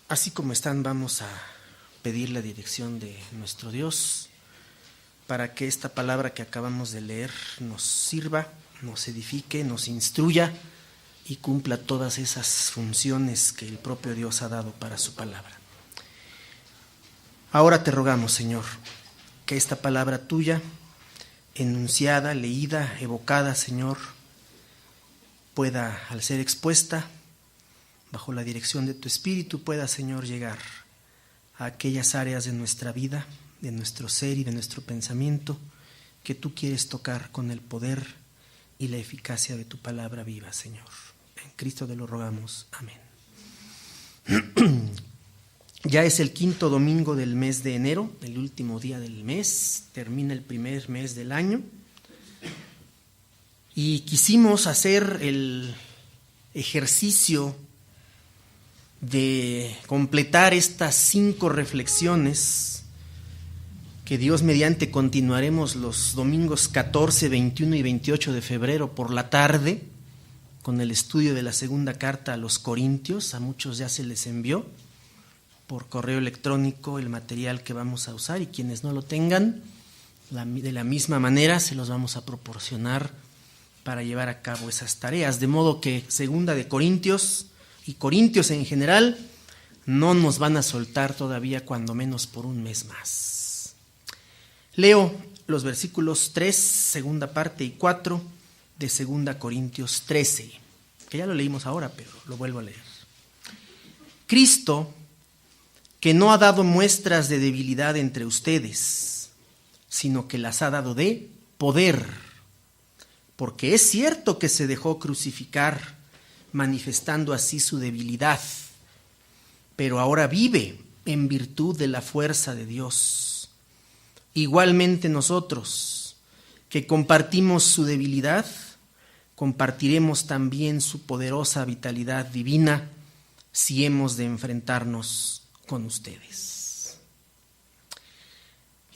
Así como están, vamos a pedir la dirección de nuestro Dios para que esta palabra que acabamos de leer nos sirva, nos edifique, nos instruya y cumpla todas esas funciones que el propio Dios ha dado para su palabra. Ahora te rogamos, Señor, que esta palabra tuya, enunciada, leída, evocada, Señor, pueda, al ser expuesta, bajo la dirección de tu Espíritu, pueda, Señor, llegar a aquellas áreas de nuestra vida, de nuestro ser y de nuestro pensamiento que tú quieres tocar con el poder y la eficacia de tu palabra viva, Señor. En Cristo te lo rogamos. Amén. Ya es el 5º domingo del mes de enero, el último día del mes, termina el primer mes del año y quisimos hacer el ejercicio de completar estas 5 reflexiones que Dios mediante continuaremos los domingos 14, 21 y 28 de febrero por la tarde con el estudio de la segunda carta a los Corintios. A muchos ya se les envió por correo electrónico el material que vamos a usar y quienes no lo tengan, de la misma manera se los vamos a proporcionar para llevar a cabo esas tareas, de modo que segunda de Corintios y Corintios en general no nos van a soltar todavía, cuando menos por un mes más. Leo los versículos 3, segunda parte, y 4 de segunda Corintios 13, que ya lo leímos ahora, pero lo vuelvo a leer. Cristo, que no ha dado muestras de debilidad entre ustedes, sino que las ha dado de poder, porque es cierto que se dejó crucificar, manifestando así su debilidad, pero ahora vive en virtud de la fuerza de Dios. Igualmente nosotros, que compartimos su debilidad, compartiremos también su poderosa vitalidad divina si hemos de enfrentarnos con ustedes.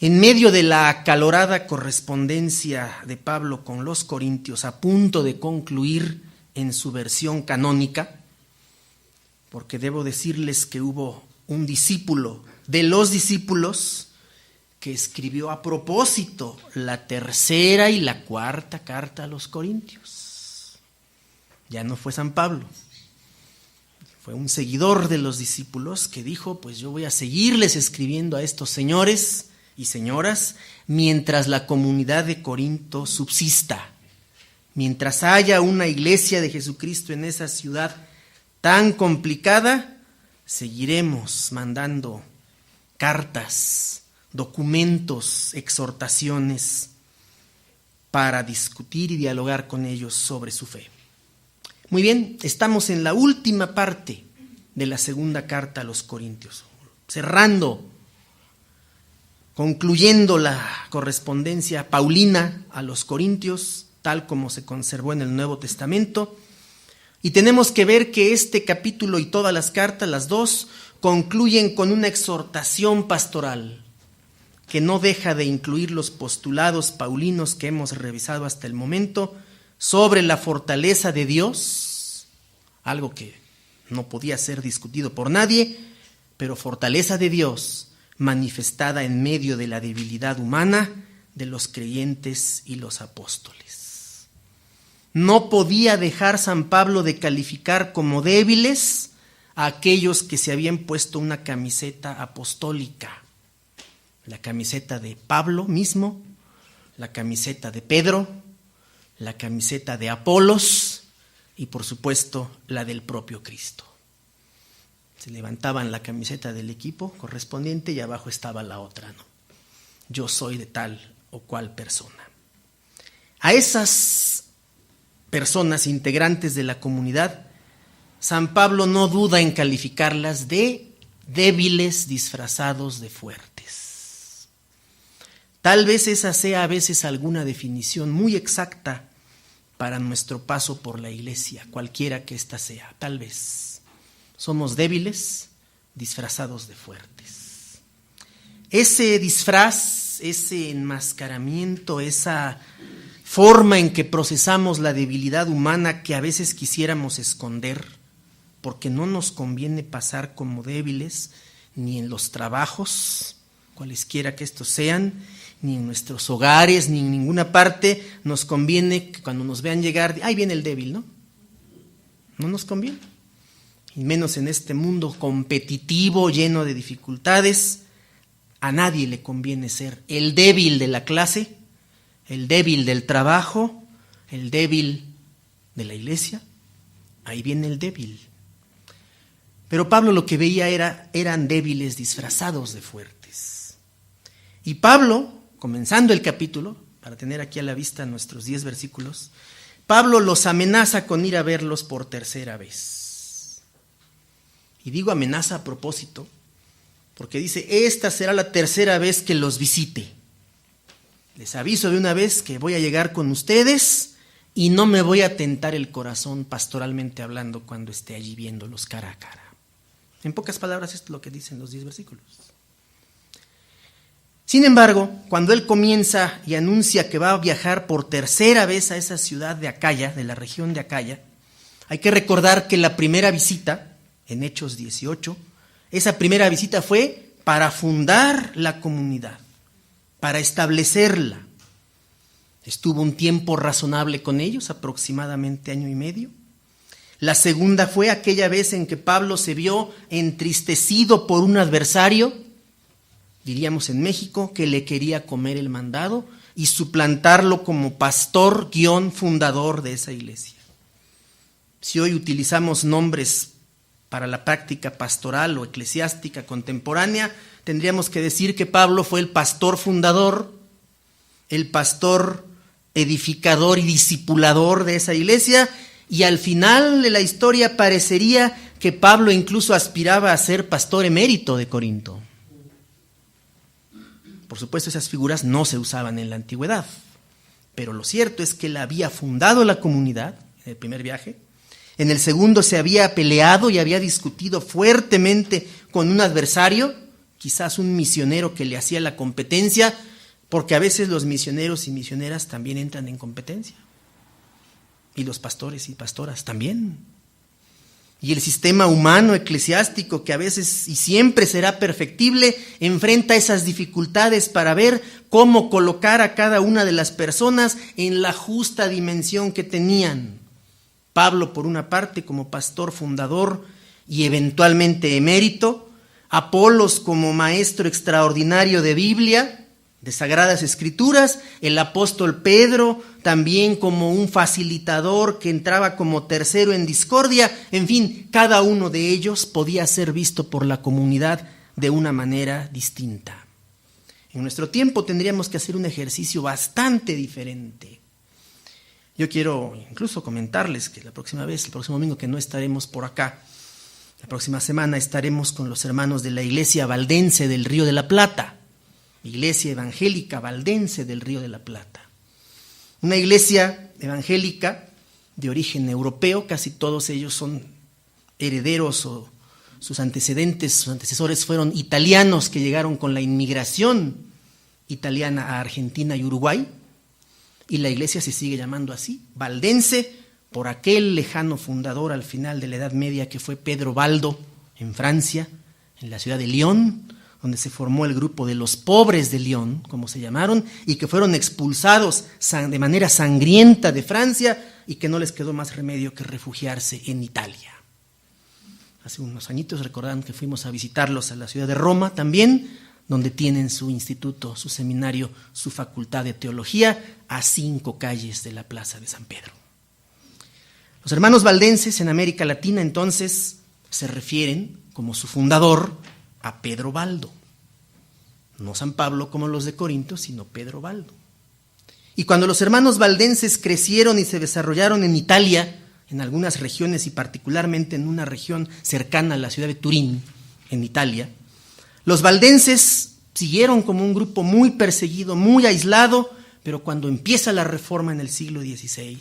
En medio de la acalorada correspondencia de Pablo con los Corintios, a punto de concluir en su versión canónica, porque debo decirles que hubo un discípulo de los discípulos que escribió a propósito la tercera y la cuarta carta a los Corintios. Ya no fue San Pablo, fue un seguidor de los discípulos que dijo: pues yo voy a seguirles escribiendo a estos señores y señoras mientras la comunidad de Corinto subsista. Mientras haya una iglesia de Jesucristo en esa ciudad tan complicada, seguiremos mandando cartas, documentos, exhortaciones para discutir y dialogar con ellos sobre su fe. Muy bien, estamos en la última parte de la segunda carta a los Corintios, cerrando, concluyendo la correspondencia paulina a los Corintios, tal como se conservó en el Nuevo Testamento. Y tenemos que ver que este capítulo y todas las cartas, las 2, concluyen con una exhortación pastoral que no deja de incluir los postulados paulinos que hemos revisado hasta el momento sobre la fortaleza de Dios, algo que no podía ser discutido por nadie, pero fortaleza de Dios manifestada en medio de la debilidad humana de los creyentes y los apóstoles. No podía dejar San Pablo de calificar como débiles a aquellos que se habían puesto una camiseta apostólica. La camiseta de Pablo mismo, la camiseta de Pedro, la camiseta de Apolos y por supuesto la del propio Cristo. Se levantaban la camiseta del equipo correspondiente y abajo estaba la otra, ¿no? Yo soy de tal o cual persona. A esas personas integrantes de la comunidad, San Pablo no duda en calificarlas de débiles disfrazados de fuertes. Tal vez esa sea a veces alguna definición muy exacta para nuestro paso por la iglesia, cualquiera que ésta sea. Tal vez somos débiles disfrazados de fuertes. Ese disfraz, ese enmascaramiento, esa forma en que procesamos la debilidad humana que a veces quisiéramos esconder, porque no nos conviene pasar como débiles ni en los trabajos, cualesquiera que estos sean, ni en nuestros hogares, ni en ninguna parte nos conviene que cuando nos vean llegar, ahí viene el débil, ¿no? No nos conviene. Y menos en este mundo competitivo, lleno de dificultades. A nadie le conviene ser el débil de la clase, el débil del trabajo, el débil de la iglesia. Ahí viene el débil. Pero Pablo lo que veía eran débiles disfrazados de fuertes. Y Pablo, comenzando el capítulo, para tener aquí a la vista nuestros 10 versículos, Pablo los amenaza con ir a verlos por tercera vez. Y digo amenaza a propósito, porque dice, esta será la tercera vez que los visite. Les aviso de una vez que voy a llegar con ustedes y no me voy a tentar el corazón pastoralmente hablando cuando esté allí viéndolos cara a cara. En pocas palabras, esto es lo que dicen los 10 versículos. Sin embargo, cuando él comienza y anuncia que va a viajar por tercera vez a esa ciudad de Acaya, de la región de Acaya, hay que recordar que la primera visita, en Hechos 18, esa primera visita fue para fundar la comunidad, para establecerla. Estuvo un tiempo razonable con ellos, aproximadamente 1 año y medio. La segunda fue aquella vez en que Pablo se vio entristecido por un adversario, diríamos en México, que le quería comer el mandado y suplantarlo como pastor fundador de esa iglesia. Si hoy utilizamos nombres para la práctica pastoral o eclesiástica contemporánea, tendríamos que decir que Pablo fue el pastor fundador, el pastor edificador y discipulador de esa iglesia, y al final de la historia parecería que Pablo incluso aspiraba a ser pastor emérito de Corinto. Por supuesto, esas figuras no se usaban en la antigüedad, pero lo cierto es que él había fundado la comunidad en el primer viaje. En el segundo se había peleado y había discutido fuertemente con un adversario, quizás un misionero que le hacía la competencia, porque a veces los misioneros y misioneras también entran en competencia. Y los pastores y pastoras también. Y el sistema humano eclesiástico, que a veces y siempre será perfectible, enfrenta esas dificultades para ver cómo colocar a cada una de las personas en la justa dimensión que tenían. Pablo, por una parte, como pastor fundador y eventualmente emérito, Apolos como maestro extraordinario de Biblia, de Sagradas Escrituras, el apóstol Pedro también como un facilitador que entraba como tercero en discordia. En fin, cada uno de ellos podía ser visto por la comunidad de una manera distinta. En nuestro tiempo tendríamos que hacer un ejercicio bastante diferente. Yo quiero incluso comentarles que la próxima vez, el próximo domingo que no estaremos por acá, la próxima semana estaremos con los hermanos de la Iglesia Valdense del Río de la Plata, Iglesia Evangélica Valdense del Río de la Plata. Una iglesia evangélica de origen europeo, casi todos ellos son herederos o sus antecesores fueron italianos que llegaron con la inmigración italiana a Argentina y Uruguay, y la iglesia se sigue llamando así, valdense, por aquel lejano fundador al final de la Edad Media que fue Pedro Baldo en Francia, en la ciudad de Lyon, donde se formó el grupo de los pobres de Lyon, como se llamaron, y que fueron expulsados de manera sangrienta de Francia y que no les quedó más remedio que refugiarse en Italia. Hace unos añitos recordaron que fuimos a visitarlos a la ciudad de Roma también, donde tienen su instituto, su seminario, su facultad de teología, a 5 calles de la Plaza de San Pedro. Los hermanos valdenses en América Latina entonces se refieren, como su fundador, a Pedro Baldo. No San Pablo como los de Corinto, sino Pedro Baldo. Y cuando los hermanos valdenses crecieron y se desarrollaron en Italia, en algunas regiones y particularmente en una región cercana a la ciudad de Turín, en Italia, los valdenses siguieron como un grupo muy perseguido, muy aislado, pero cuando empieza la reforma en el siglo XVI,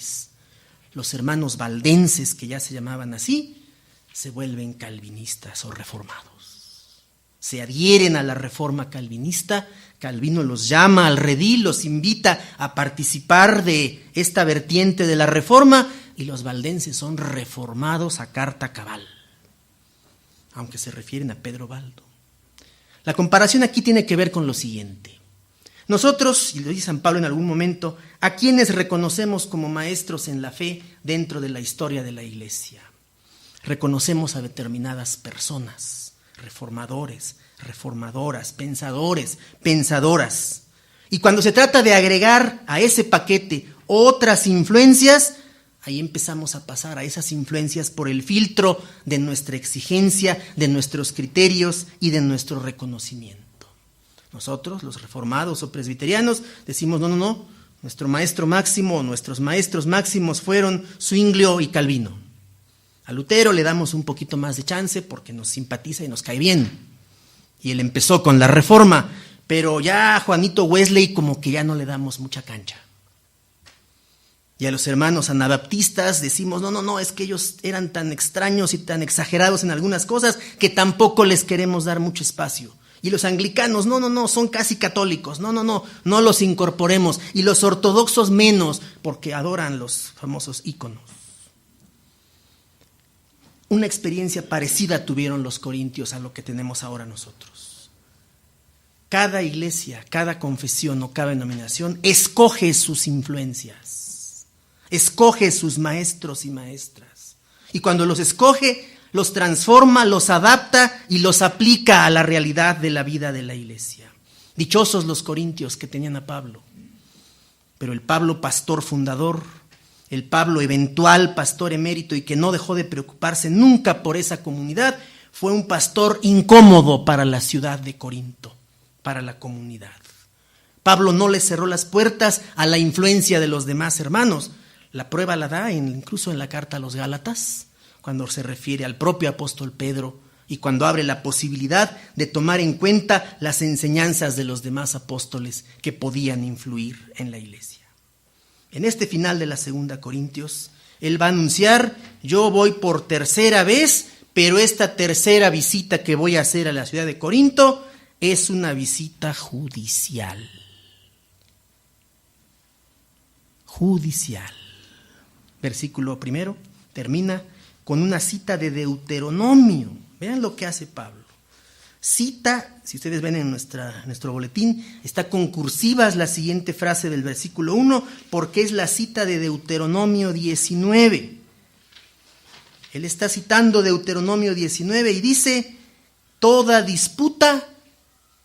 los hermanos valdenses, que ya se llamaban así, se vuelven calvinistas o reformados. Se adhieren a la reforma calvinista, Calvino los llama al redil, los invita a participar de esta vertiente de la reforma y los valdenses son reformados a carta cabal. aunque se refieren a Pedro Baldo. La comparación aquí tiene que ver con lo siguiente. Nosotros, y lo dice San Pablo en algún momento, ¿a quienes reconocemos como maestros en la fe dentro de la historia de la Iglesia? Reconocemos a determinadas personas, reformadores, reformadoras, pensadores, pensadoras. Y cuando se trata de agregar a ese paquete otras influencias, ahí empezamos a pasar a esas influencias por el filtro de nuestra exigencia, de nuestros criterios y de nuestro reconocimiento. Nosotros, los reformados o presbiterianos, decimos no, nuestro maestro máximo, nuestros maestros máximos fueron Zwinglio y Calvino. A Lutero le damos un poquito más de chance porque nos simpatiza y nos cae bien. Y él empezó con la Reforma, pero ya a Juanito Wesley como que ya no le damos mucha cancha. Y a los hermanos anabaptistas decimos, no, es que ellos eran tan extraños y tan exagerados en algunas cosas que tampoco les queremos dar mucho espacio. Y los anglicanos, no, son casi católicos, no los incorporemos. Y los ortodoxos menos, porque adoran los famosos íconos. Una experiencia parecida tuvieron los corintios a lo que tenemos ahora nosotros. Cada iglesia, cada confesión o cada denominación escoge sus influencias, escoge sus maestros y maestras. Y cuando los escoge, los transforma, los adapta y los aplica a la realidad de la vida de la iglesia. Dichosos los corintios que tenían a Pablo. Pero el Pablo pastor fundador, el Pablo eventual pastor emérito y que no dejó de preocuparse nunca por esa comunidad, fue un pastor incómodo para la ciudad de Corinto, para la comunidad. Pablo no le cerró las puertas a la influencia de los demás hermanos. La prueba la da incluso en la carta a los Gálatas, cuando se refiere al propio apóstol Pedro y cuando abre la posibilidad de tomar en cuenta las enseñanzas de los demás apóstoles que podían influir en la iglesia. En este final de la segunda Corintios, él va a anunciar, yo voy por tercera vez, pero esta tercera visita que voy a hacer a la ciudad de Corinto es una visita judicial. Judicial. Versículo 1 termina con una cita de Deuteronomio. Vean lo que hace Pablo. Cita, si ustedes ven en nuestro boletín, está con cursivas la siguiente frase del versículo 1, porque es la cita de Deuteronomio 19. Él está citando Deuteronomio 19 y dice, toda disputa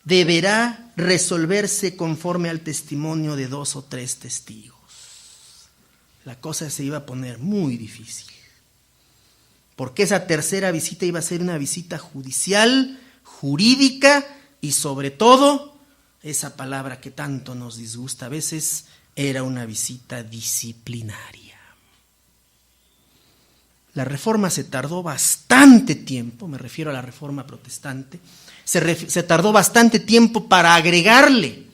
deberá resolverse conforme al testimonio de 2 o 3 testigos. La cosa se iba a poner muy difícil. Porque esa tercera visita iba a ser una visita judicial, jurídica y sobre todo, esa palabra que tanto nos disgusta a veces, era una visita disciplinaria. La Reforma se tardó bastante tiempo, me refiero a la Reforma protestante, se tardó bastante tiempo para agregarle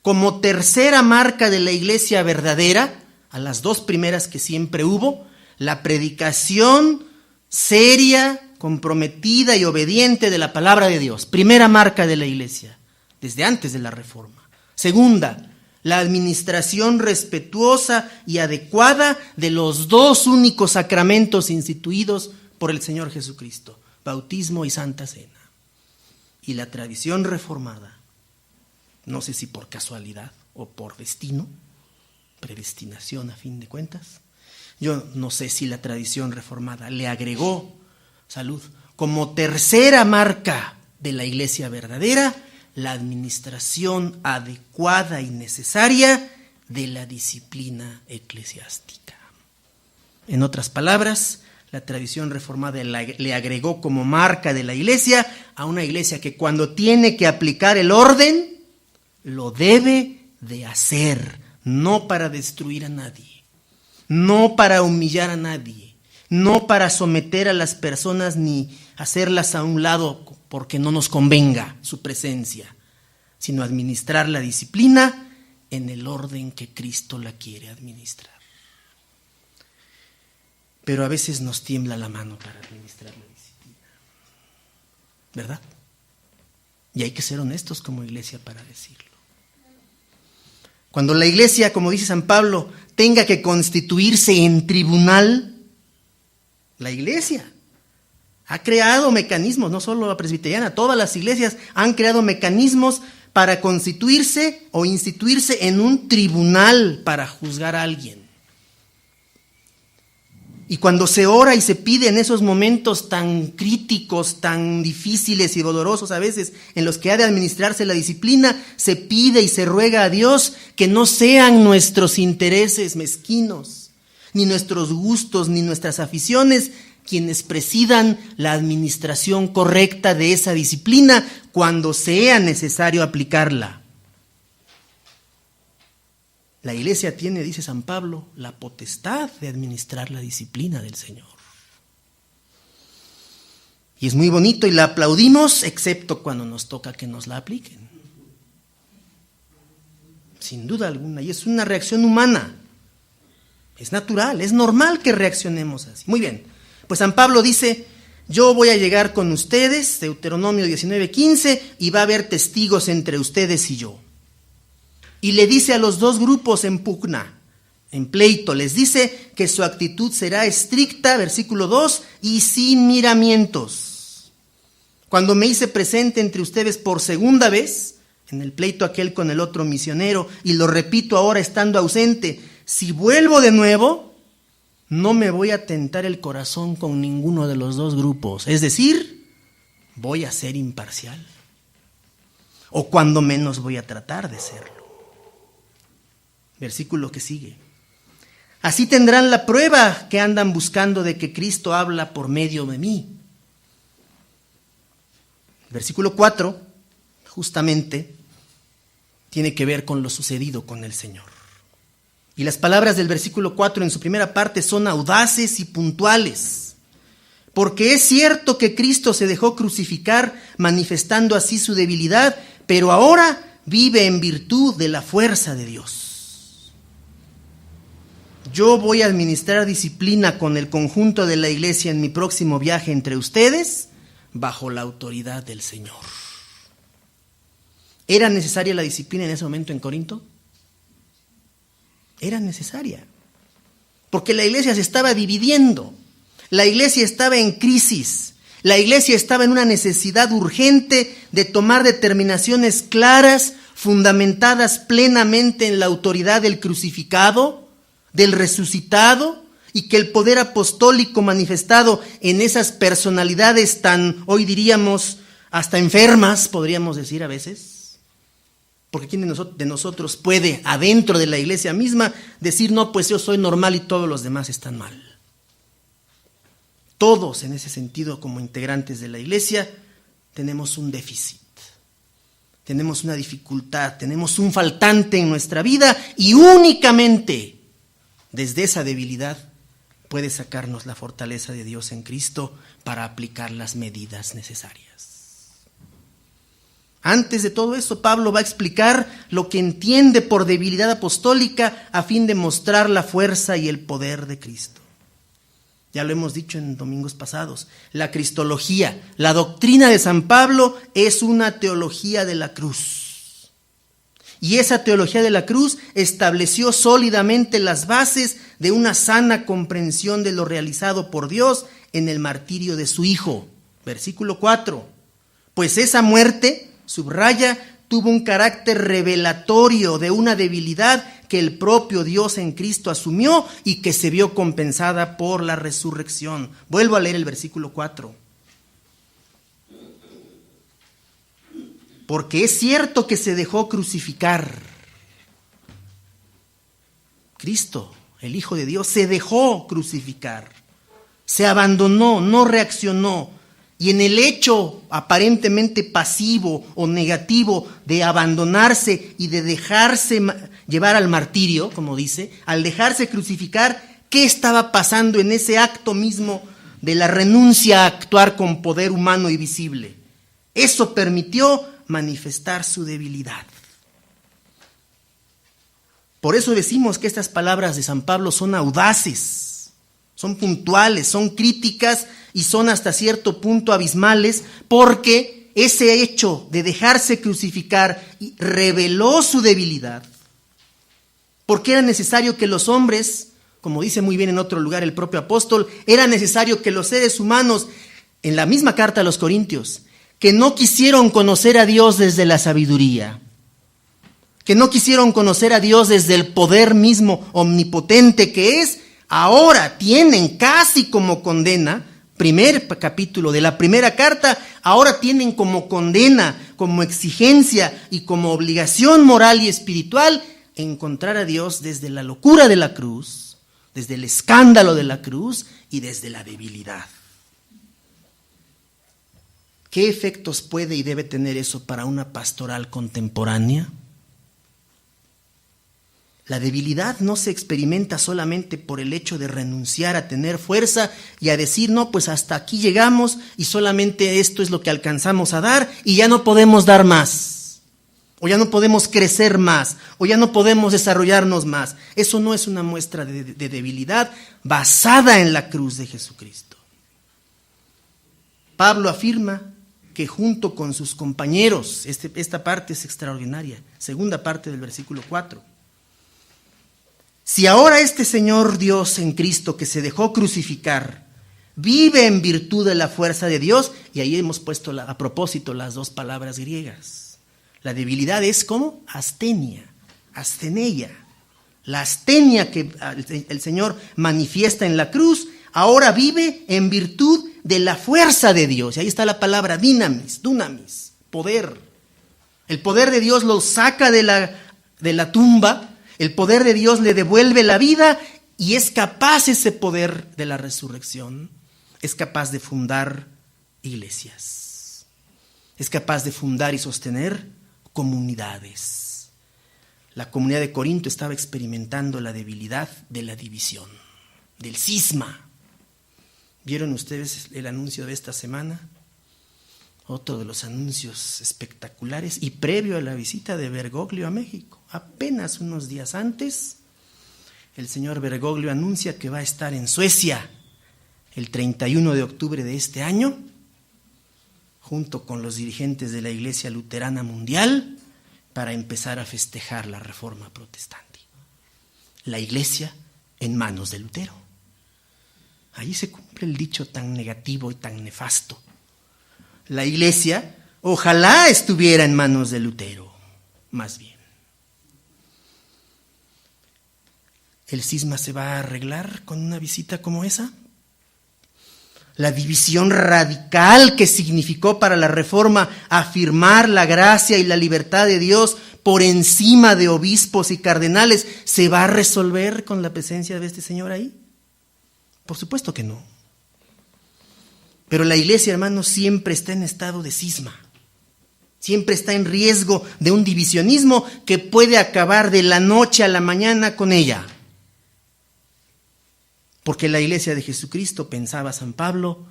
como tercera marca de la iglesia verdadera, a las 2 primeras que siempre hubo, la predicación seria, comprometida y obediente de la palabra de Dios. Primera marca de la iglesia, desde antes de la Reforma. Segunda, la administración respetuosa y adecuada de los 2 únicos sacramentos instituidos por el Señor Jesucristo, bautismo y Santa Cena. Y la tradición reformada, no sé si por casualidad o por destino, predestinación a fin de cuentas, yo no sé si la tradición reformada le agregó, salud, como tercera marca de la iglesia verdadera, la administración adecuada y necesaria de la disciplina eclesiástica. En otras palabras, la tradición reformada le agregó como marca de la iglesia a una iglesia que cuando tiene que aplicar el orden, lo debe de hacer, no para destruir a nadie. No para humillar a nadie, no para someter a las personas ni hacerlas a un lado porque no nos convenga su presencia, sino administrar la disciplina en el orden que Cristo la quiere administrar. Pero a veces nos tiembla la mano para administrar la disciplina, ¿verdad? Y hay que ser honestos como iglesia para decirlo. Cuando la iglesia, como dice San Pablo, tenga que constituirse en tribunal, la iglesia, Ha creado mecanismos, no solo la presbiteriana, todas las iglesias han creado mecanismos para constituirse o instituirse en un tribunal para juzgar a alguien. Y cuando se ora y se pide en esos momentos tan críticos, tan difíciles y dolorosos a veces, en los que ha de administrarse la disciplina, se pide y se ruega a Dios que no sean nuestros intereses mezquinos, ni nuestros gustos, ni nuestras aficiones, quienes presidan la administración correcta de esa disciplina cuando sea necesario aplicarla. La iglesia tiene, dice San Pablo, la potestad de administrar la disciplina del Señor. Y es muy bonito y la aplaudimos, excepto cuando nos toca que nos la apliquen. Sin duda alguna, y es una reacción humana. Es natural, es normal que reaccionemos así. Muy bien, pues San Pablo dice, yo voy a llegar con ustedes, Deuteronomio 19:15, y va a haber testigos entre ustedes y yo. Y le dice a los dos grupos en pugna, en pleito, les dice que su actitud será estricta, versículo 2, y sin miramientos. Cuando me hice presente entre ustedes por segunda vez, en el pleito aquel con el otro misionero, y lo repito ahora estando ausente, si vuelvo de nuevo, no me voy a tentar el corazón con ninguno de los dos grupos. Es decir, voy a ser imparcial. O cuando menos voy a tratar de serlo. Versículo que sigue. Así tendrán la prueba que andan buscando de que Cristo habla por medio de mí. Versículo 4, justamente, tiene que ver con lo sucedido con el Señor. Y las palabras del versículo 4 en su primera parte son audaces y puntuales. Porque es cierto que Cristo se dejó crucificar, manifestando así su debilidad, pero ahora vive en virtud de la fuerza de Dios. Yo voy a administrar disciplina con el conjunto de la iglesia en mi próximo viaje entre ustedes, bajo la autoridad del Señor. ¿Era necesaria la disciplina en ese momento en Corinto? Era necesaria, porque la iglesia se estaba dividiendo, la iglesia estaba en crisis, la iglesia estaba en una necesidad urgente de tomar determinaciones claras, fundamentadas plenamente en la autoridad del crucificado, del resucitado, y que el poder apostólico manifestado en esas personalidades tan, hoy diríamos, hasta enfermas, podríamos decir a veces. Porque ¿quién de nosotros puede, adentro de la iglesia misma, decir, no, pues yo soy normal y todos los demás están mal? Todos, en ese sentido, como integrantes de la iglesia, tenemos un déficit, tenemos una dificultad, tenemos un faltante en nuestra vida, y únicamente desde esa debilidad puede sacarnos la fortaleza de Dios en Cristo para aplicar las medidas necesarias. Antes de todo eso, Pablo va a explicar lo que entiende por debilidad apostólica a fin de mostrar la fuerza y el poder de Cristo. Ya lo hemos dicho en domingos pasados, la cristología, la doctrina de San Pablo es una teología de la cruz. Y esa teología de la cruz estableció sólidamente las bases de una sana comprensión de lo realizado por Dios en el martirio de su Hijo. Versículo 4. Pues esa muerte, subraya, tuvo un carácter revelatorio de una debilidad que el propio Dios en Cristo asumió y que se vio compensada por la resurrección. Vuelvo a leer el versículo 4. Porque es cierto que se dejó crucificar. Cristo, el Hijo de Dios, se dejó crucificar. Se abandonó, no reaccionó. Y en el hecho aparentemente pasivo o negativo de abandonarse y de dejarse llevar al martirio, como dice, al dejarse crucificar, ¿qué estaba pasando en ese acto mismo de la renuncia a actuar con poder humano y visible? Eso permitió manifestar su debilidad. Por eso decimos que estas palabras de San Pablo son audaces, son puntuales, son críticas y son hasta cierto punto abismales, porque ese hecho de dejarse crucificar reveló su debilidad, porque era necesario que los hombres, como dice muy bien en otro lugar el propio apóstol, era necesario que los seres humanos en la misma carta a los Corintios, que no quisieron conocer a Dios desde la sabiduría, que no quisieron conocer a Dios desde el poder mismo omnipotente que es, ahora tienen casi como condena, primer capítulo de la primera carta, ahora tienen como condena, como exigencia y como obligación moral y espiritual encontrar a Dios desde la locura de la cruz, desde el escándalo de la cruz y desde la debilidad. ¿Qué efectos puede y debe tener eso para una pastoral contemporánea? La debilidad no se experimenta solamente por el hecho de renunciar a tener fuerza y a decir, no, pues hasta aquí llegamos y solamente esto es lo que alcanzamos a dar y ya no podemos dar más, o ya no podemos crecer más, o ya no podemos desarrollarnos más. Eso no es una muestra de debilidad basada en la cruz de Jesucristo. Pablo afirma que junto con sus compañeros, esta parte es extraordinaria, segunda parte del versículo 4. Si ahora este Señor Dios en Cristo que se dejó crucificar, vive en virtud de la fuerza de Dios, y ahí hemos puesto a propósito las dos palabras griegas. La debilidad es como astenia, asteneia. La astenia que el Señor manifiesta en la cruz, ahora vive en virtud de la fuerza de Dios. Y ahí está la palabra dunamis, poder. El poder de Dios lo saca de la tumba. El poder de Dios le devuelve la vida y es capaz ese poder de la resurrección, es capaz de fundar iglesias, es capaz de fundar y sostener comunidades. La comunidad de Corinto estaba experimentando la debilidad de la división, del cisma. ¿Vieron ustedes el anuncio de esta semana? Otro de los anuncios espectaculares y previo a la visita de Bergoglio a México. Apenas unos días antes, el señor Bergoglio anuncia que va a estar en Suecia el 31 de octubre de este año, junto con los dirigentes de la Iglesia Luterana Mundial, para empezar a festejar la Reforma Protestante. La Iglesia en manos de Lutero. Ahí se cumple el dicho tan negativo y tan nefasto. La Iglesia ojalá estuviera en manos de Lutero, más bien. ¿El cisma se va a arreglar con una visita como esa? La división radical que significó para la Reforma afirmar la gracia y la libertad de Dios por encima de obispos y cardenales, ¿se va a resolver con la presencia de este señor ahí? Por supuesto que no. Pero la Iglesia, hermanos, siempre está en estado de cisma. Siempre está en riesgo de un divisionismo que puede acabar de la noche a la mañana con ella. Porque la Iglesia de Jesucristo, pensaba San Pablo,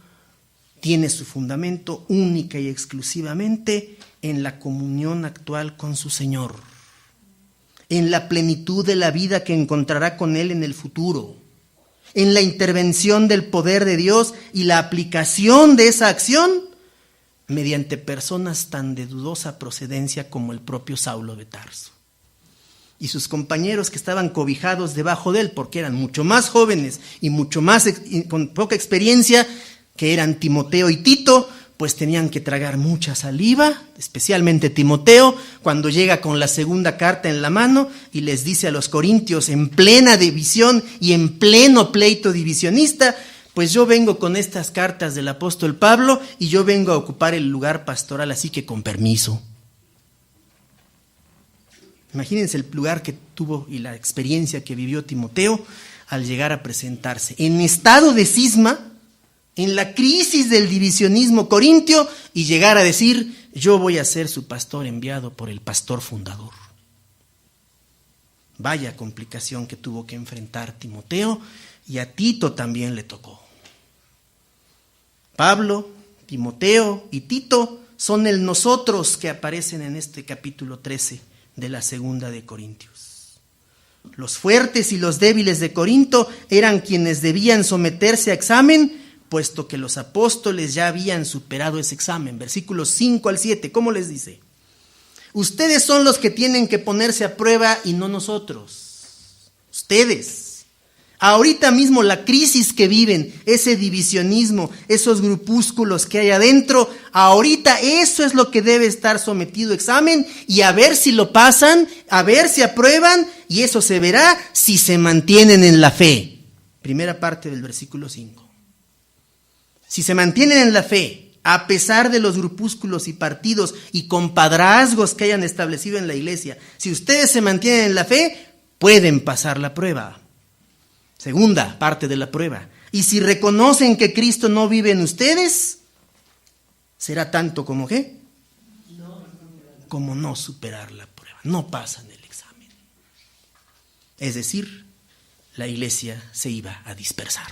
tiene su fundamento única y exclusivamente en la comunión actual con su Señor, en la plenitud de la vida que encontrará con Él en el futuro, en la intervención del poder de Dios y la aplicación de esa acción mediante personas tan de dudosa procedencia como el propio Saulo de Tarso. Y sus compañeros que estaban cobijados debajo de él, porque eran mucho más jóvenes y mucho más con poca experiencia, que eran Timoteo y Tito, pues tenían que tragar mucha saliva, especialmente Timoteo, cuando llega con la segunda carta en la mano y les dice a los corintios en plena división y en pleno pleito divisionista, pues yo vengo con estas cartas del apóstol Pablo y yo vengo a ocupar el lugar pastoral, así que con permiso. Imagínense el lugar que tuvo y la experiencia que vivió Timoteo al llegar a presentarse en estado de cisma, en la crisis del divisionismo corintio, y llegar a decir, yo voy a ser su pastor enviado por el pastor fundador. Vaya complicación que tuvo que enfrentar Timoteo, y a Tito también le tocó. Pablo, Timoteo y Tito son el nosotros que aparecen en este capítulo 13 de la segunda de Corintios. Los fuertes y los débiles de Corinto eran quienes debían someterse a examen, puesto que los apóstoles ya habían superado ese examen. Versículos 5 al 7, ¿cómo les dice? Ustedes son los que tienen que ponerse a prueba y no nosotros. Ustedes. Ahorita mismo la crisis que viven, ese divisionismo, esos grupúsculos que hay adentro, ahorita eso es lo que debe estar sometido a examen y a ver si lo pasan, a ver si aprueban, y eso se verá si se mantienen en la fe. Primera parte del versículo 5. Si se mantienen en la fe, a pesar de los grupúsculos y partidos y compadrazgos que hayan establecido en la iglesia, si ustedes se mantienen en la fe, pueden pasar la prueba. Segunda parte de la prueba. Y si reconocen que Cristo no vive en ustedes, será tanto como ¿qué? Como no superar la prueba. No pasan el examen. Es decir, la iglesia se iba a dispersar.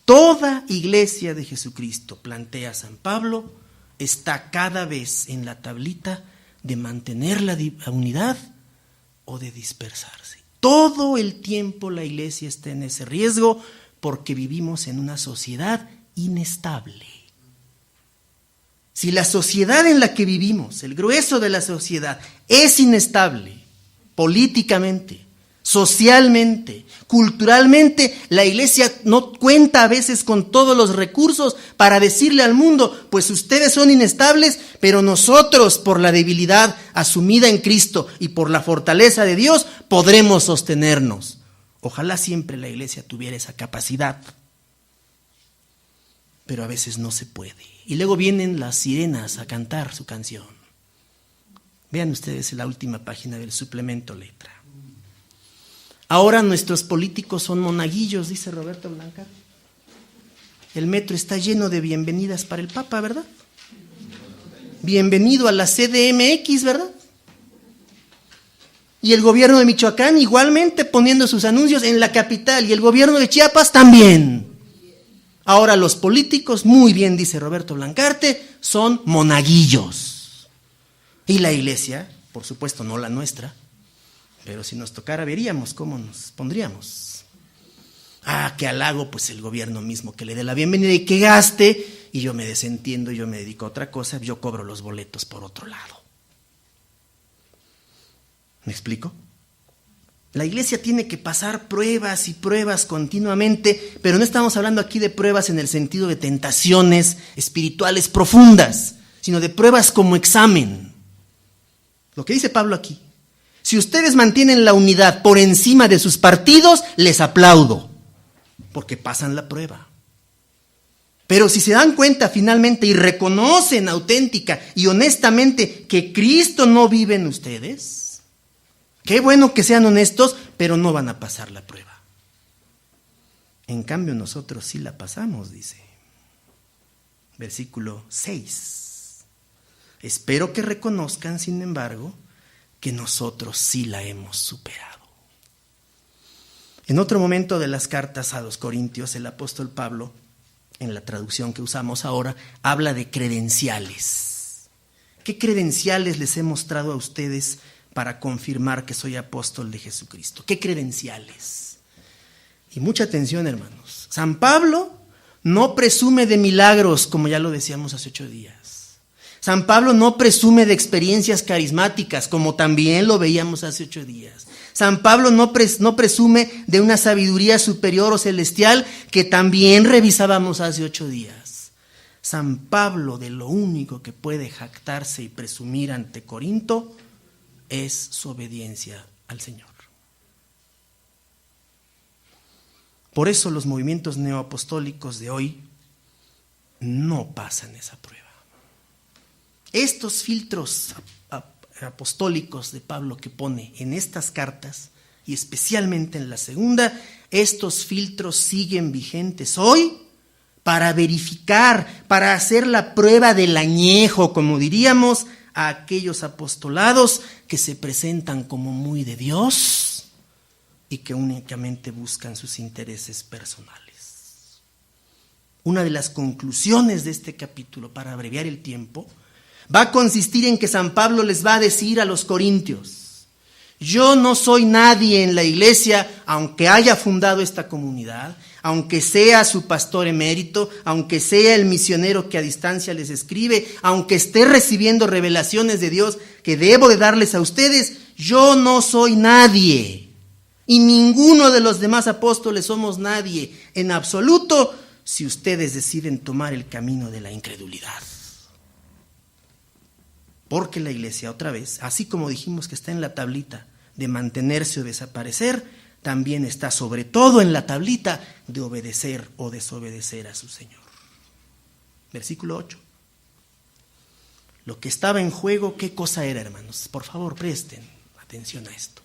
Toda iglesia de Jesucristo, plantea San Pablo, está cada vez en la tablita de mantener la unidad o de dispersarse. Todo el tiempo la iglesia está en ese riesgo porque vivimos en una sociedad inestable. Si la sociedad en la que vivimos, el grueso de la sociedad, es inestable políticamente, socialmente, culturalmente, la iglesia no cuenta a veces con todos los recursos para decirle al mundo, pues ustedes son inestables, pero nosotros por la debilidad asumida en Cristo y por la fortaleza de Dios podremos sostenernos. Ojalá siempre la iglesia tuviera esa capacidad, pero a veces no se puede. Y luego vienen las sirenas a cantar su canción. Vean ustedes la última página del suplemento letra. Ahora nuestros políticos son monaguillos, dice Roberto Blanca. El metro está lleno de bienvenidas para el Papa, ¿verdad? Bienvenido a la CDMX, ¿verdad? Y el gobierno de Michoacán igualmente poniendo sus anuncios en la capital, y el gobierno de Chiapas también. Ahora los políticos, muy bien dice Roberto Blancarte, son monaguillos. Y la iglesia, por supuesto no la nuestra, pero si nos tocara veríamos cómo nos pondríamos. Que halago, pues el gobierno mismo que le dé la bienvenida y que gaste, y yo me desentiendo, yo me dedico a otra cosa, yo cobro los boletos por otro lado. ¿Me explico? La iglesia tiene que pasar pruebas y pruebas continuamente, pero no estamos hablando aquí de pruebas en el sentido de tentaciones espirituales profundas, sino de pruebas como examen. Lo que dice Pablo aquí: si ustedes mantienen la unidad por encima de sus partidos, les aplaudo, porque pasan la prueba. Pero si se dan cuenta finalmente y reconocen auténtica y honestamente que Cristo no vive en ustedes, qué bueno que sean honestos, pero no van a pasar la prueba. En cambio nosotros sí la pasamos, dice. Versículo 6. Espero que reconozcan, sin embargo, que nosotros sí la hemos superado. En otro momento de las cartas a los Corintios, el apóstol Pablo, en la traducción que usamos ahora, habla de credenciales. ¿Qué credenciales les he mostrado a ustedes para confirmar que soy apóstol de Jesucristo? ¿Qué credenciales? Y mucha atención, hermanos. San Pablo no presume de milagros, como ya lo decíamos hace 8 días. San Pablo no presume de experiencias carismáticas, como también lo veíamos hace 8 días. San Pablo no presume de una sabiduría superior o celestial, que también revisábamos hace 8 días. San Pablo, de lo único que puede jactarse y presumir ante Corinto es su obediencia al Señor. Por eso los movimientos neoapostólicos de hoy no pasan esa prueba. Estos filtros apostólicos de Pablo que pone en estas cartas, y especialmente en la segunda, estos filtros siguen vigentes hoy para verificar, para hacer la prueba del añejo, como diríamos, a aquellos apostolados que se presentan como muy de Dios y que únicamente buscan sus intereses personales. Una de las conclusiones de este capítulo, para abreviar el tiempo, va a consistir en que San Pablo les va a decir a los corintios: yo no soy nadie en la iglesia, aunque haya fundado esta comunidad, aunque sea su pastor emérito, aunque sea el misionero que a distancia les escribe, aunque esté recibiendo revelaciones de Dios que debo de darles a ustedes, yo no soy nadie. Y ninguno de los demás apóstoles somos nadie en absoluto si ustedes deciden tomar el camino de la incredulidad. Porque la iglesia, otra vez, así como dijimos que está en la tablita de mantenerse o desaparecer, también está sobre todo en la tablita de obedecer o desobedecer a su Señor. Versículo 8. Lo que estaba en juego, ¿qué cosa era, hermanos? Por favor, presten atención a esto.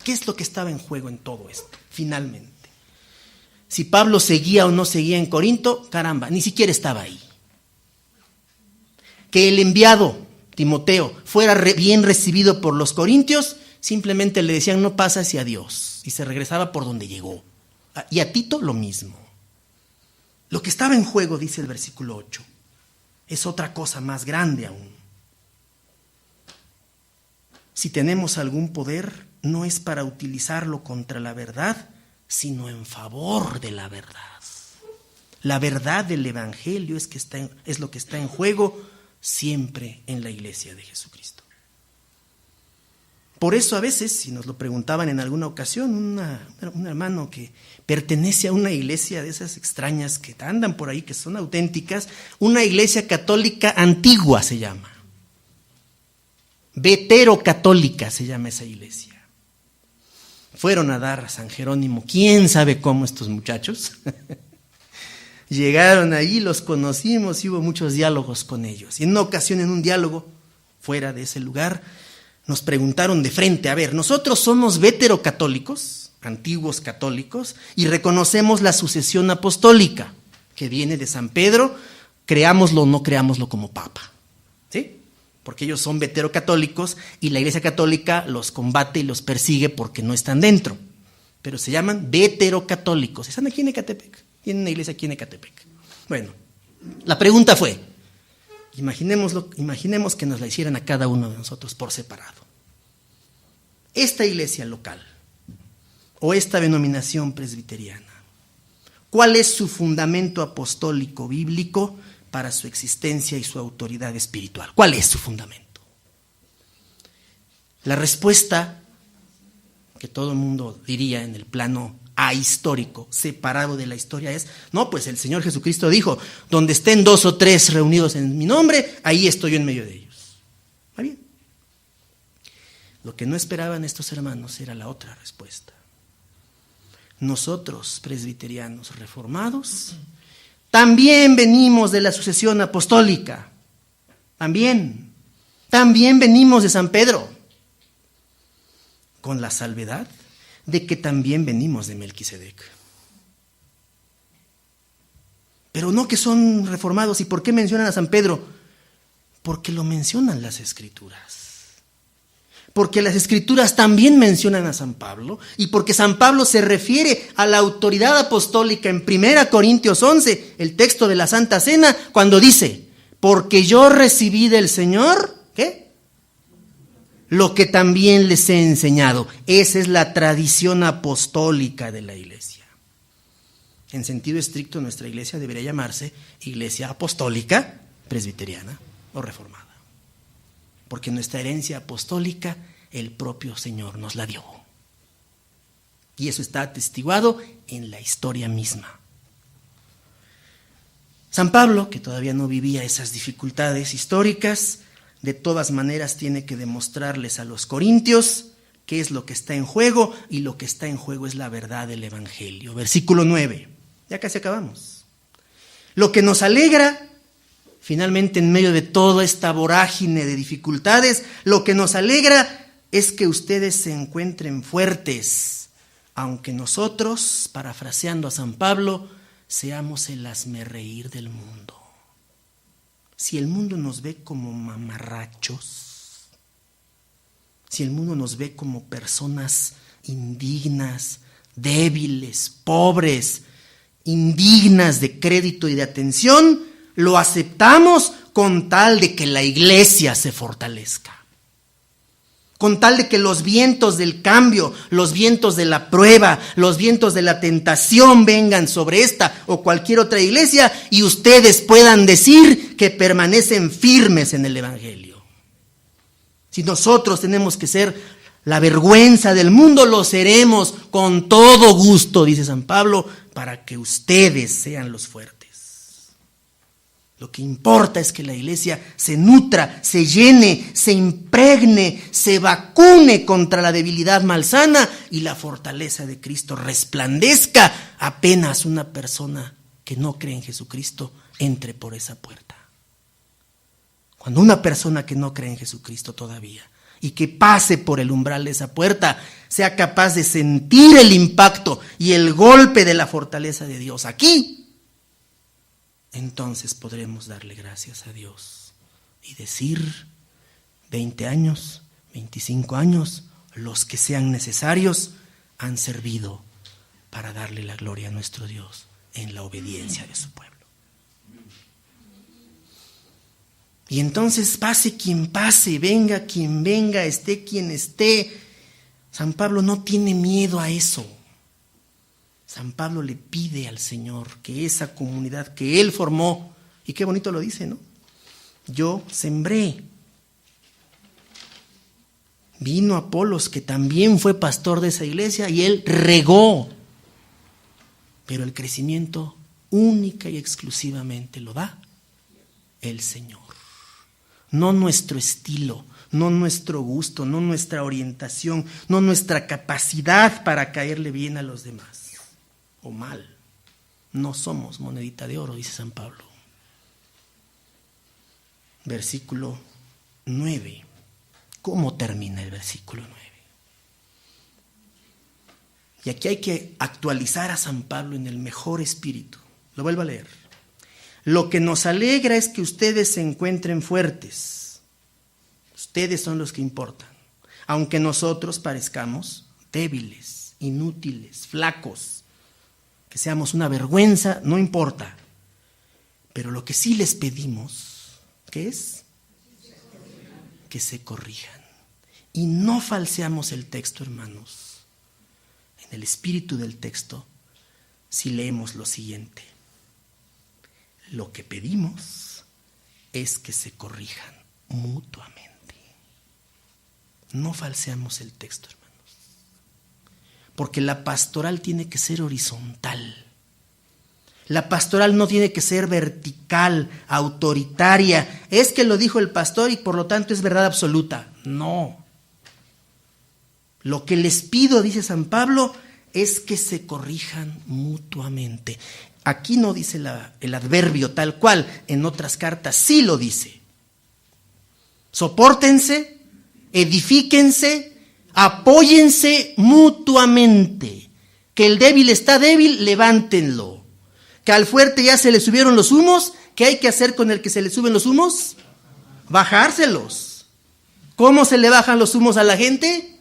¿Qué es lo que estaba en juego en todo esto, finalmente? Si Pablo seguía o no seguía en Corinto, caramba, ni siquiera estaba ahí. Que el enviado, Timoteo, fuera bien recibido por los corintios, simplemente le decían no pasas y adiós, y se regresaba por donde llegó. Y a Tito lo mismo. Lo que estaba en juego, dice el versículo 8, es otra cosa más grande aún. Si tenemos algún poder, no es para utilizarlo contra la verdad, sino en favor de la verdad. La verdad del Evangelio es lo que está en juego siempre en la iglesia de Jesucristo. Por eso a veces, si nos lo preguntaban en alguna ocasión, un hermano que pertenece a una iglesia de esas extrañas que andan por ahí, que son auténticas, una iglesia católica antigua se llama. Veterocatólica se llama esa iglesia. Fueron a dar a San Jerónimo, quién sabe cómo estos muchachos. Llegaron ahí, los conocimos y hubo muchos diálogos con ellos. Y en una ocasión, en un diálogo fuera de ese lugar, nos preguntaron de frente, a ver, nosotros somos veterocatólicos, antiguos católicos, y reconocemos la sucesión apostólica que viene de San Pedro, creámoslo o no creámoslo como papa, ¿sí? Porque ellos son veterocatólicos y la Iglesia Católica los combate y los persigue porque no están dentro. Pero se llaman veterocatólicos. Están aquí en Ecatepec. Tienen una iglesia aquí en Ecatepec. Bueno, la pregunta fue, imaginemos que nos la hicieran a cada uno de nosotros por separado. Esta iglesia local o esta denominación presbiteriana, ¿cuál es su fundamento apostólico bíblico para su existencia y su autoridad espiritual? ¿Cuál es su fundamento? La respuesta que todo el mundo diría en el plano ahistórico, separado de la historia, es, no, pues el Señor Jesucristo dijo, donde estén 2 o 3 reunidos en mi nombre, ahí estoy yo en medio de ellos. ¿Va bien? Lo que no esperaban estos hermanos era la otra respuesta. Nosotros, presbiterianos reformados, también venimos de la sucesión apostólica. También venimos de San Pedro. Con la salvedad de que también venimos de Melquisedec. Pero no que son reformados. ¿Y por qué mencionan a San Pedro? Porque lo mencionan las Escrituras. Porque las Escrituras también mencionan a San Pablo y porque San Pablo se refiere a la autoridad apostólica en 1 Corintios 11, el texto de la Santa Cena, cuando dice, porque yo recibí del Señor, ¿qué? Lo que también les he enseñado. Esa es la tradición apostólica de la iglesia. En sentido estricto, nuestra iglesia debería llamarse Iglesia Apostólica Presbiteriana o Reformada. Porque nuestra herencia apostólica, el propio Señor nos la dio. Y eso está atestiguado en la historia misma. San Pablo, que todavía no vivía esas dificultades históricas, de todas maneras tiene que demostrarles a los corintios qué es lo que está en juego, y lo que está en juego es la verdad del Evangelio. Versículo 9, ya casi acabamos. Lo que nos alegra, finalmente, en medio de toda esta vorágine de dificultades, lo que nos alegra es que ustedes se encuentren fuertes, aunque nosotros, parafraseando a San Pablo, seamos el hazmerreír del mundo. Si el mundo nos ve como mamarrachos, si el mundo nos ve como personas indignas, débiles, pobres, indignas de crédito y de atención, lo aceptamos con tal de que la iglesia se fortalezca. Con tal de que los vientos del cambio, los vientos de la prueba, los vientos de la tentación vengan sobre esta o cualquier otra iglesia y ustedes puedan decir que permanecen firmes en el Evangelio. Si nosotros tenemos que ser la vergüenza del mundo, lo seremos con todo gusto, dice San Pablo, para que ustedes sean los fuertes. Lo que importa es que la iglesia se nutra, se llene, se impregne, se vacune contra la debilidad malsana y la fortaleza de Cristo resplandezca apenas una persona que no cree en Jesucristo entre por esa puerta. Cuando una persona que no cree en Jesucristo todavía y que pase por el umbral de esa puerta sea capaz de sentir el impacto y el golpe de la fortaleza de Dios aquí, entonces podremos darle gracias a Dios y decir 20 años, 25 años, los que sean necesarios, han servido para darle la gloria a nuestro Dios en la obediencia de su pueblo. Y entonces pase quien pase, venga quien venga, esté quien esté, San Pablo no tiene miedo a eso. San Pablo le pide al Señor que esa comunidad que él formó, y qué bonito lo dice, ¿no? Yo sembré. Vino Apolos, que también fue pastor de esa iglesia, y él regó. Pero el crecimiento única y exclusivamente lo da el Señor. No nuestro estilo, no nuestro gusto, no nuestra orientación, no nuestra capacidad para caerle bien a los demás. O mal. No somos monedita de oro, dice San Pablo. Versículo 9. ¿Cómo termina el versículo 9? Y aquí hay que actualizar a San Pablo en el mejor espíritu. Lo vuelvo a leer. Lo que nos alegra es que ustedes se encuentren fuertes. Ustedes son los que importan. Aunque nosotros parezcamos débiles, inútiles, flacos, que seamos una vergüenza, no importa. Pero lo que sí les pedimos, ¿qué es? Que se corrijan. Y no falseamos el texto, hermanos. En el espíritu del texto, si leemos lo siguiente. Lo que pedimos es que se corrijan mutuamente. No falseamos el texto, hermanos. Porque la pastoral tiene que ser horizontal. La pastoral no tiene que ser vertical, autoritaria. Es que lo dijo el pastor y por lo tanto es verdad absoluta. No. Lo que les pido, dice San Pablo, es que se corrijan mutuamente. Aquí no dice el adverbio tal cual, en otras cartas sí lo dice. Sopórtense, edifíquense, apóyense mutuamente. Que el débil está débil, levántenlo. Que al fuerte ya se le subieron los humos, ¿qué hay que hacer con el que se le suben los humos? Bajárselos. ¿Cómo se le bajan los humos a la gente?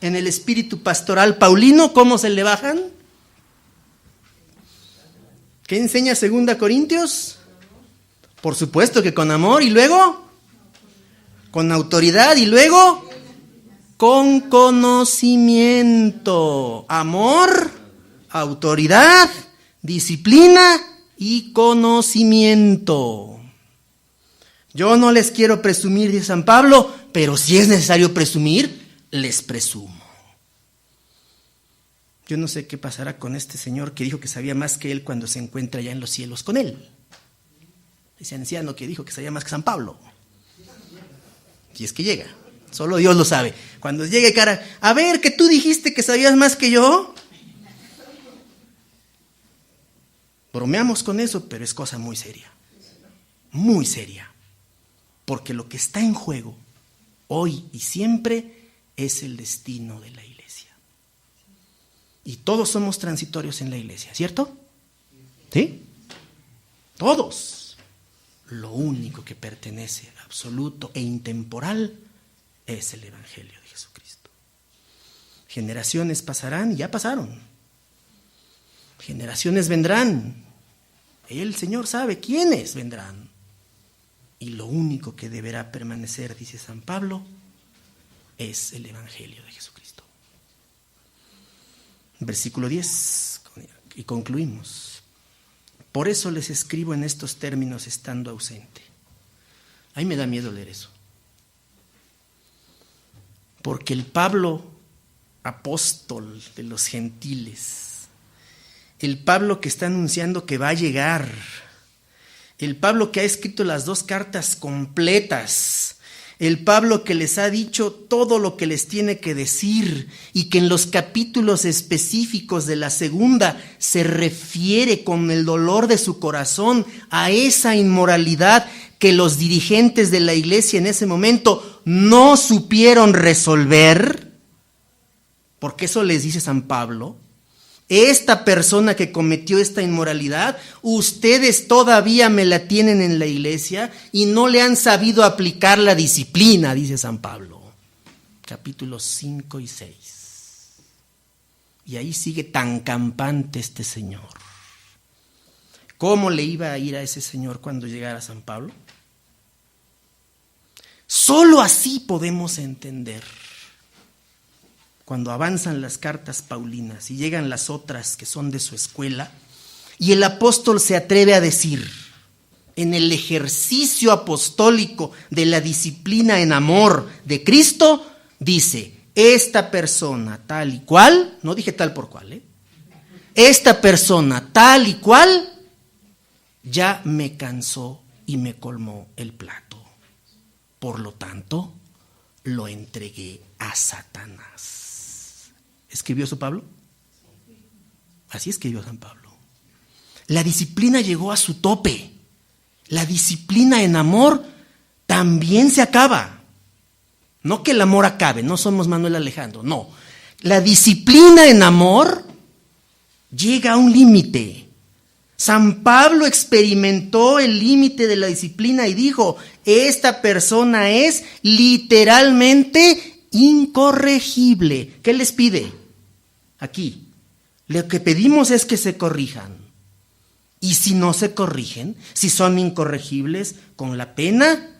En el espíritu pastoral paulino, ¿cómo se le bajan? ¿Qué enseña 2 Corintios? Por supuesto que con amor y luego con autoridad y luego con conocimiento. Amor, autoridad, disciplina y conocimiento. Yo no les quiero presumir, dice San Pablo, pero si es necesario presumir, les presumo. Yo no sé qué pasará con este señor que dijo que sabía más que él cuando se encuentra ya en los cielos con él. Ese anciano que dijo que sabía más que San Pablo. Si es que llega, solo Dios lo sabe. Cuando llegue cara, a ver, que tú dijiste que sabías más que yo. Bromeamos con eso, pero es cosa muy seria. Muy seria. Porque lo que está en juego hoy y siempre es el destino de la iglesia. Y todos somos transitorios en la iglesia, ¿cierto? ¿Sí? Todos. Lo único que pertenece absoluto e intemporal es el Evangelio de Jesucristo. Generaciones pasarán y ya pasaron. Generaciones vendrán. El Señor sabe quiénes vendrán. Y lo único que deberá permanecer, dice San Pablo, es el Evangelio de Jesucristo. Versículo 10, y concluimos. Por eso les escribo en estos términos estando ausente. A mí me da miedo leer eso. Porque el Pablo, apóstol de los gentiles, el Pablo que está anunciando que va a llegar, el Pablo que ha escrito las 2 cartas completas, el Pablo que les ha dicho todo lo que les tiene que decir y que en los capítulos específicos de la segunda se refiere con el dolor de su corazón a esa inmoralidad que los dirigentes de la iglesia en ese momento no supieron resolver, porque eso les dice San Pablo. Esta persona que cometió esta inmoralidad, ustedes todavía me la tienen en la iglesia y no le han sabido aplicar la disciplina, dice San Pablo. Capítulos 5 y 6. Y ahí sigue tan campante este señor. ¿Cómo le iba a ir a ese señor cuando llegara San Pablo? Solo así podemos entender. Cuando avanzan las cartas paulinas y llegan las otras que son de su escuela, y el apóstol se atreve a decir, en el ejercicio apostólico de la disciplina en amor de Cristo, dice, esta persona tal y cual, no dije tal por cual, esta persona tal y cual ya me cansó y me colmó el plato. Por lo tanto, lo entregué a Satanás. ¿Escribió eso Pablo? Así escribió San Pablo. La disciplina llegó a su tope. La disciplina en amor también se acaba. No que el amor acabe, no somos Manuel Alejandro, no. La disciplina en amor llega a un límite. San Pablo experimentó el límite de la disciplina y dijo, esta persona es literalmente incorregible. ¿Qué les pide? Aquí, lo que pedimos es que se corrijan. Y si no se corrigen, si son incorregibles, con la pena,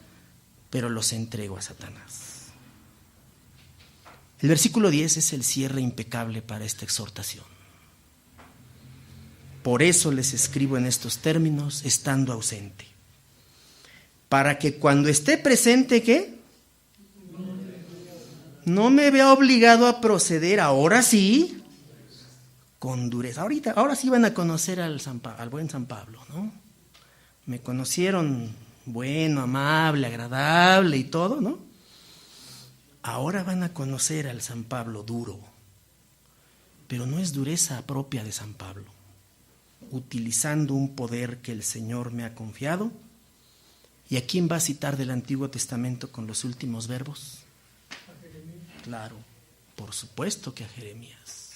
pero los entrego a Satanás. El versículo 10 es el cierre impecable para esta exhortación. Por eso les escribo en estos términos, estando ausente. Para que cuando esté presente, ¿qué? No me vea obligado a proceder, ahora sí, con dureza. Ahora sí van a conocer al buen San Pablo, ¿no? Me conocieron bueno, amable, agradable y todo, ¿no? Ahora van a conocer al San Pablo duro, pero no es dureza propia de San Pablo. Utilizando un poder que el Señor me ha confiado. ¿Y a quién va a citar del Antiguo Testamento con los últimos verbos? Claro, por supuesto que a Jeremías.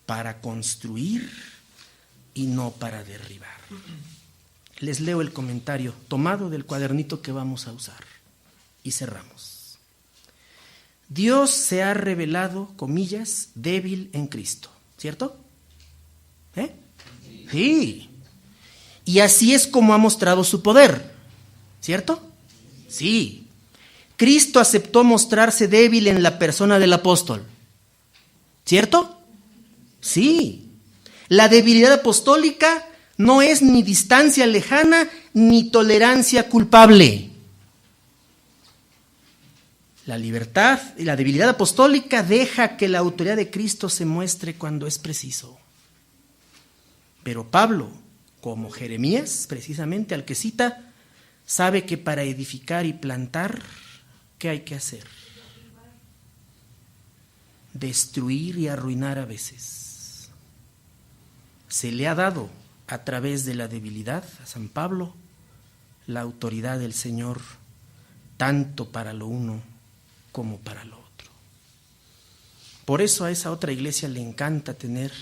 Para construir y no para derribar. Les leo el comentario tomado del cuadernito que vamos a usar y cerramos. Dios se ha revelado, comillas, débil en Cristo, ¿cierto? Sí. Y así es como ha mostrado su poder, ¿cierto? Sí. Cristo aceptó mostrarse débil en la persona del apóstol, ¿cierto? Sí. La debilidad apostólica no es ni distancia lejana ni tolerancia culpable. La libertad y la debilidad apostólica deja que la autoridad de Cristo se muestre cuando es preciso. Pero Pablo, como Jeremías, precisamente al que cita, sabe que para edificar y plantar, ¿qué hay que hacer? Destruir y arruinar a veces. Se le ha dado a través de la debilidad a San Pablo la autoridad del Señor, tanto para lo uno como para lo otro. Por eso a esa otra iglesia le encanta tener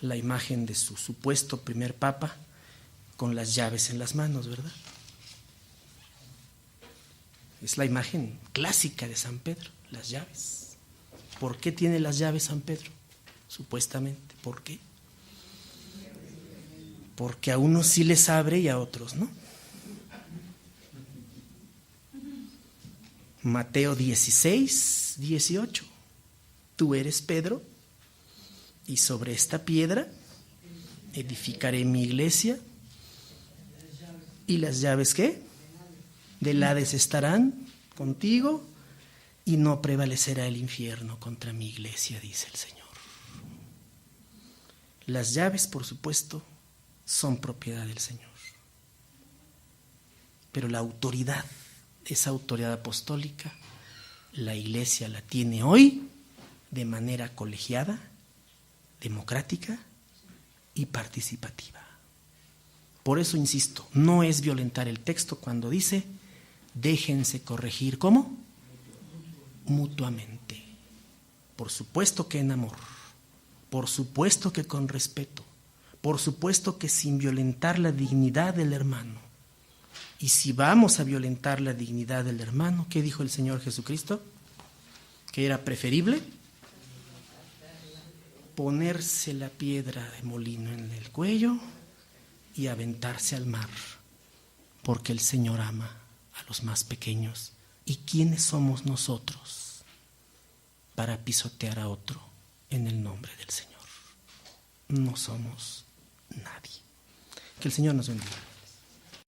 la imagen de su supuesto primer papa con las llaves en las manos, ¿verdad? Es la imagen clásica de San Pedro, las llaves. ¿Por qué tiene las llaves San Pedro? Supuestamente, ¿por qué? Porque a unos sí les abre y a otros no. Mateo 16, 18. Tú eres Pedro, y sobre esta piedra edificaré mi iglesia, y las llaves, ¿qué? Del Hades estarán contigo, y no prevalecerá el infierno contra mi iglesia, dice el Señor. Las llaves, por supuesto, son propiedad del Señor. Pero la autoridad, esa autoridad apostólica, la iglesia la tiene hoy de manera colegiada, democrática y participativa. Por eso insisto, no es violentar el texto cuando dice, déjense corregir, ¿cómo? Mutuamente. Por supuesto que en amor, por supuesto que con respeto, por supuesto que sin violentar la dignidad del hermano. Y si vamos a violentar la dignidad del hermano, ¿qué dijo el Señor Jesucristo? Que era preferible ponerse la piedra de molino en el cuello y aventarse al mar, porque el Señor ama a los más pequeños. ¿Y quiénes somos nosotros para pisotear a otro en el nombre del Señor? No somos nadie. Que el Señor nos bendiga.